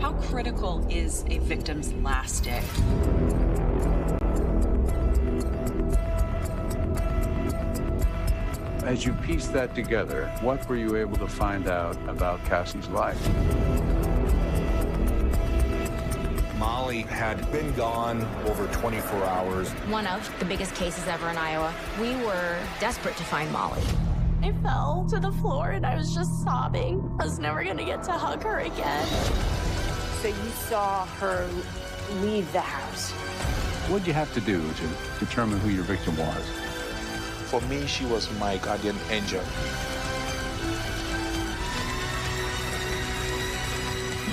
How critical is a victim's last day? As you piece that together, what were you able to find out about Cassie's life? Molly had been gone over 24 hours. One of the biggest cases ever in Iowa. We were desperate to find Molly. I fell to the floor and I was just sobbing. I was never gonna get to hug her again. So you saw her leave the house. What did you have to do to determine who your victim was? For me, she was my guardian angel.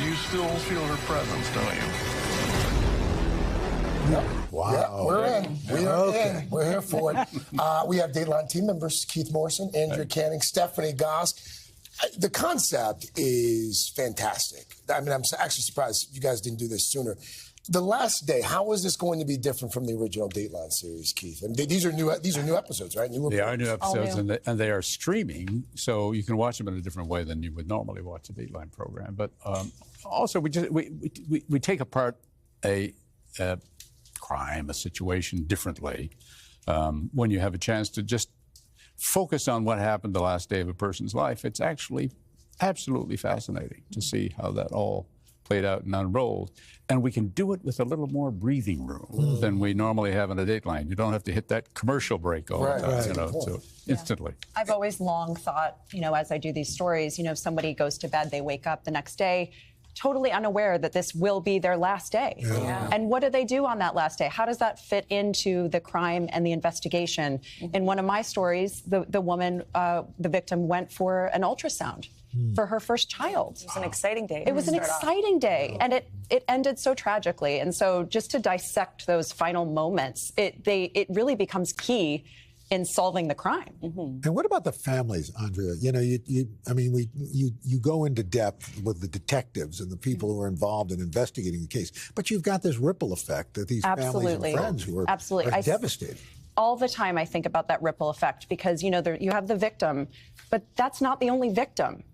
You still feel her presence, don't you? Yep. Wow. Yep, we're in. We are in. We're here for it. We have Dateline team members, Keith Morrison, Andrea Canning, Stephanie Gosk. The concept is fantastic. I mean, I'm actually surprised you guys didn't do this sooner. The last day, how is this going to be different from the original Dateline series, Keith? And these are new episodes, right? They are new episodes, and they are streaming, so you can watch them in a different way than you would normally watch a Dateline program. But also, we take apart a crime, a situation differently when you have a chance to just focus on what happened the last day of a person's life. It's actually absolutely fascinating to see how that all played out and unrolled. And we can do it with a little more breathing room than we normally have in a Dateline. You don't have to hit that commercial break all the time, so instantly. I've always long thought, as I do these stories, if somebody goes to bed, they wake up the next day totally unaware that this will be their last day. Yeah. And what do they do on that last day? How does that fit into the crime and the investigation? In one of my stories, the woman, the victim, went for an ultrasound for her first child. It was an exciting day. It was an exciting day, and it ended so tragically. And so just to dissect those final moments, it really becomes key in solving the crime. And what about the families, Andrea? You go into depth with the detectives and the people who are involved in investigating the case, but you've got this ripple effect that these families and friends who are devastated. All the time I think about that ripple effect because, you have the victim, but that's not the only victim.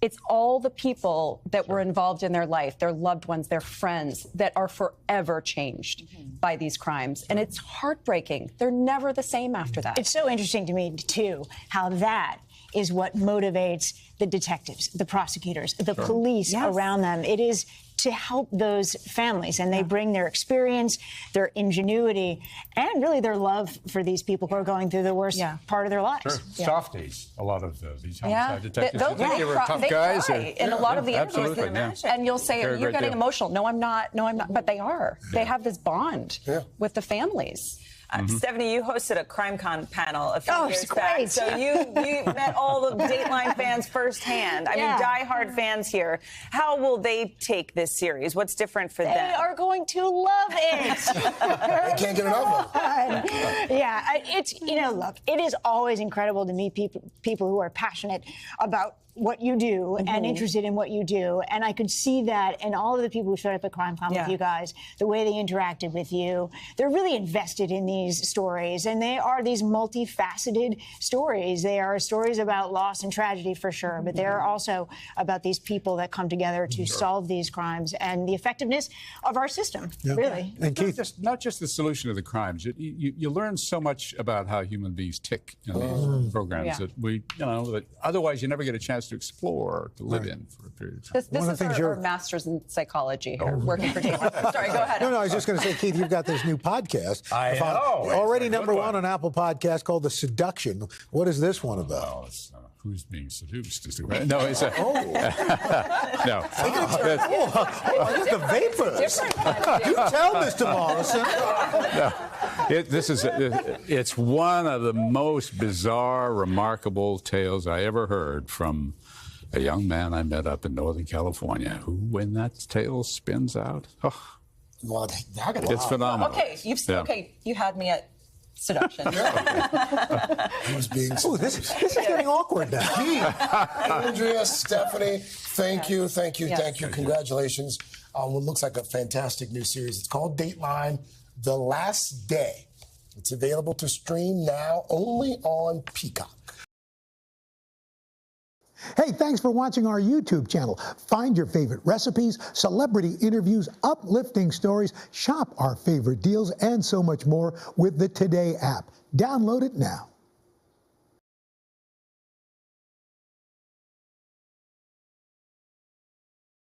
It's all the people that were involved in their life, their loved ones, their friends, that are forever changed by these crimes. And it's heartbreaking. They're never the same after that. It's so interesting to me, too, how that is what motivates the detectives, the prosecutors, the police around them. It is to help those families, and they bring their experience, their ingenuity, and really their love for these people who are going through the worst part of their lives. Sure. Softies, a lot of these homicide detectives. You think they were tough guys? In a lot of the interviews, and you'll say, you're getting emotional. No, I'm not. No, I'm not. But they are. They have this bond with the families. Stephanie, you hosted a CrimeCon panel a few years back. So you met all the Dateline fans firsthand. I mean, diehard fans here. How will they take this series? What's different for them? They are going to love it. They can't get enough of it. It's, look, it is always incredible to meet people who are passionate about what you do and interested in what you do. And I could see that in all of the people who showed up at CrimeCon with you guys, the way they interacted with you. They're really invested in these stories, and they are these multifaceted stories. They are stories about loss and tragedy for sure, but they are also about these people that come together to solve these crimes and the effectiveness of our system, really. And Keith, not just the solution of the crimes. You learn so much about how human beings tick in these programs that that otherwise you never get a chance to explore or to live in for a period of time. This is our master's in psychology here, working for Dateline. Sorry, go ahead. No, I was just going to say, Keith, you've got this new podcast. I know. Already #1 on Apple Podcast called The Seduction. What is this one about? Oh, it's who's being seduced. No, it's a... no. Look at vapors. You tell, Mr. Morrison. No. It's one of the most bizarre, remarkable tales I ever heard from a young man I met up in Northern California who, when that tale spins out, it's phenomenal. Okay, you had me at seduction. Who's being this is getting awkward now. Andrea, Stephanie, thank you. Congratulations on what looks like a fantastic new series. It's called Dateline, The Last Day. It's available to stream now only on Peacock. Hey, thanks for watching our YouTube channel. Find your favorite recipes, celebrity interviews, uplifting stories, shop our favorite deals, and so much more with the Today app. Download it now.